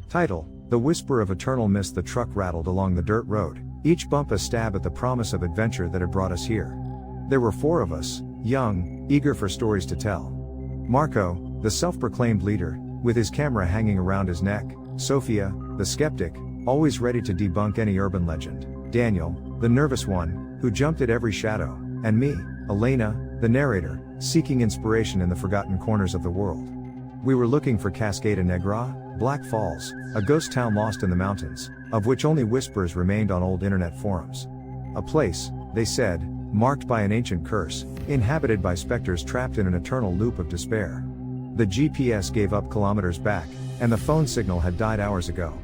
Title: The Whisper of Eternal Mist. The truck rattled along the dirt road, each bump a stab at the promise of adventure that had brought us here. There were 4 of us, young, eager for stories to tell. Marco, the self-proclaimed leader, with his camera hanging around his neck; Sophia, the skeptic, always ready to debunk any urban legend; Daniel, the nervous one, who jumped at every shadow; and me, Elena, the narrator, seeking inspiration in the forgotten corners of the world. We were looking for Cascada Negra, Black Falls, a ghost town lost in the mountains, of which only whispers remained on old internet forums. A place, they said, marked by an ancient curse, inhabited by specters trapped in an eternal loop of despair. The GPS gave up kilometers back, and the phone signal had died hours ago.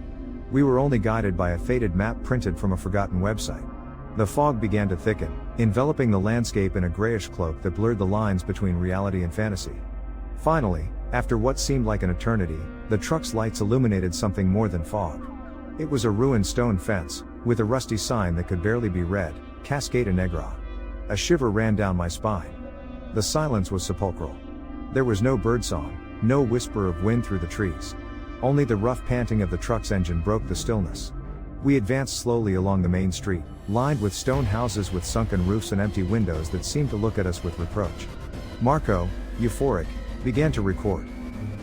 We were only guided by a faded map printed from a forgotten website. The fog began to thicken, enveloping the landscape in a grayish cloak that blurred the lines between reality and fantasy. Finally, after what seemed like an eternity, the truck's lights illuminated something more than fog. It was a ruined stone fence, with a rusty sign that could barely be read, Cascada Negra. A shiver ran down my spine. The silence was sepulchral. There was no birdsong, no whisper of wind through the trees. Only the rough panting of the truck's engine broke the stillness. We advanced slowly along the main street, lined with stone houses with sunken roofs and empty windows that seemed to look at us with reproach. Marco, euphoric, began to record.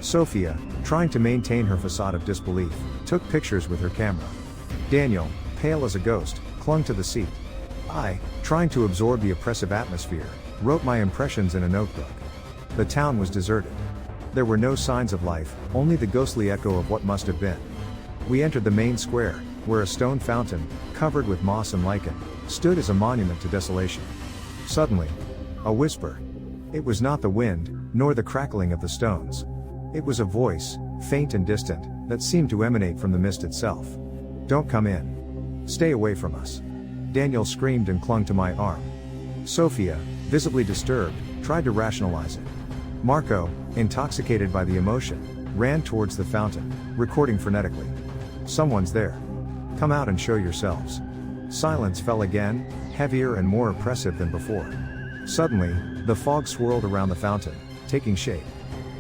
Sophia, trying to maintain her facade of disbelief, took pictures with her camera. Daniel, pale as a ghost, clung to the seat. I, trying to absorb the oppressive atmosphere, wrote my impressions in a notebook. The town was deserted. There were no signs of life, only the ghostly echo of what must have been. We entered the main square, where a stone fountain, covered with moss and lichen, stood as a monument to desolation. Suddenly, a whisper. It was not the wind, nor the crackling of the stones. It was a voice, faint and distant, that seemed to emanate from the mist itself. "Don't come in. Stay away from us." Daniel screamed and clung to my arm. Sophia, visibly disturbed, tried to rationalize it. Marco, intoxicated by the emotion, ran towards the fountain, recording frenetically. "Someone's there. Come out and show yourselves." Silence fell again, heavier and more oppressive than before. Suddenly, the fog swirled around the fountain, taking shape.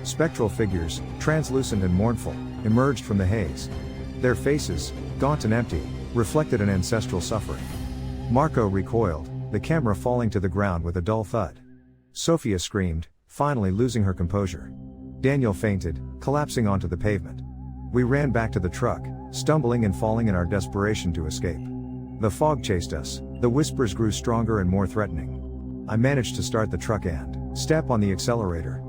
Spectral figures, translucent and mournful, emerged from the haze. Their faces, gaunt and empty, reflected an ancestral suffering. Marco recoiled, the camera falling to the ground with a dull thud. Sophia screamed, finally losing her composure. Daniel fainted, collapsing onto the pavement. We ran back to the truck, stumbling and falling in our desperation to escape. The fog chased us, the whispers grew stronger and more threatening. I managed to start the truck and step on the accelerator.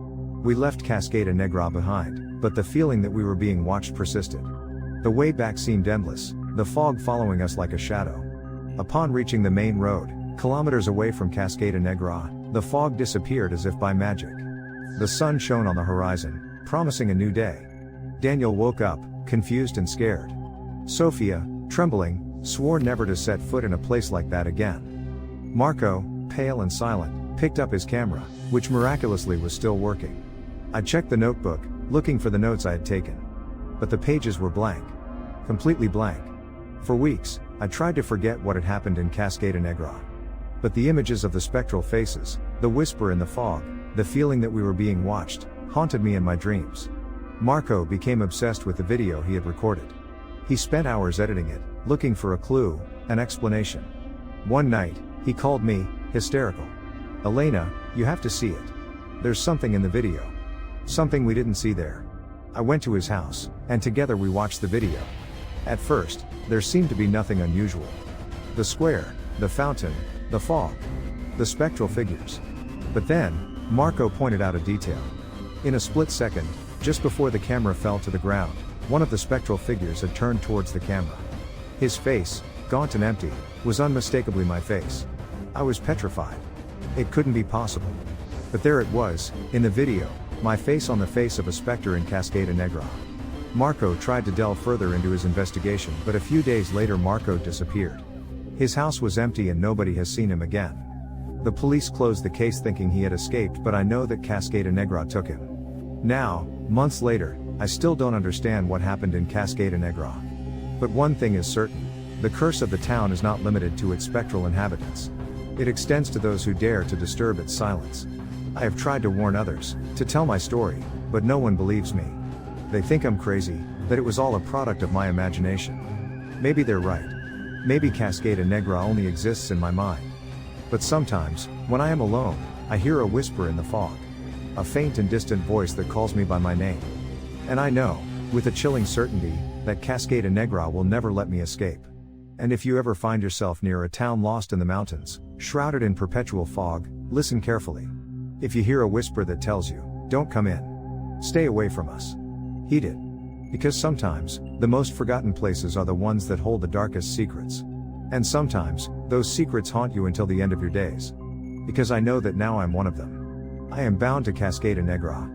We left Cascada Negra behind, but the feeling that we were being watched persisted. The way back seemed endless, the fog following us like a shadow. Upon reaching the main road, kilometers away from Cascada Negra, the fog disappeared as if by magic. The sun shone on the horizon, promising a new day. Daniel woke up, confused and scared. Sophia, trembling, swore never to set foot in a place like that again. Marco, pale and silent, picked up his camera, which miraculously was still working. I checked the notebook, looking for the notes I had taken. But the pages were blank. Completely blank. For weeks, I tried to forget what had happened in Cascada Negra. But the images of the spectral faces, the whisper in the fog, the feeling that we were being watched, haunted me in my dreams. Marco became obsessed with the video he had recorded. He spent hours editing it, looking for a clue, an explanation. One night, he called me, hysterical. "Elena, you have to see it. There's something in the video. Something we didn't see there." I went to his house, and together we watched the video. At first, there seemed to be nothing unusual. The square, the fountain, the fog, the spectral figures. But then, Marco pointed out a detail. In a split second, just before the camera fell to the ground, one of the spectral figures had turned towards the camera. His face, gaunt and empty, was unmistakably my face. I was petrified. It couldn't be possible. But there it was, in the video, my face on the face of a specter in Cascada Negra. Marco tried to delve further into his investigation, but a few days later Marco disappeared. His house was empty and nobody has seen him again. The police closed the case thinking he had escaped, but I know that Cascada Negra took him. Now, months later, I still don't understand what happened in Cascada Negra. But one thing is certain, the curse of the town is not limited to its spectral inhabitants. It extends to those who dare to disturb its silence. I have tried to warn others, to tell my story, but no one believes me. They think I'm crazy, that it was all a product of my imagination. Maybe they're right. Maybe Cascada Negra only exists in my mind. But sometimes, when I am alone, I hear a whisper in the fog. A faint and distant voice that calls me by my name. And I know, with a chilling certainty, that Cascada Negra will never let me escape. And if you ever find yourself near a town lost in the mountains, shrouded in perpetual fog, listen carefully. If you hear a whisper that tells you, "Don't come in. Stay away from us." Heed it. Because sometimes, the most forgotten places are the ones that hold the darkest secrets. And sometimes, those secrets haunt you until the end of your days. Because I know that now I'm one of them. I am bound to Cascada Negra.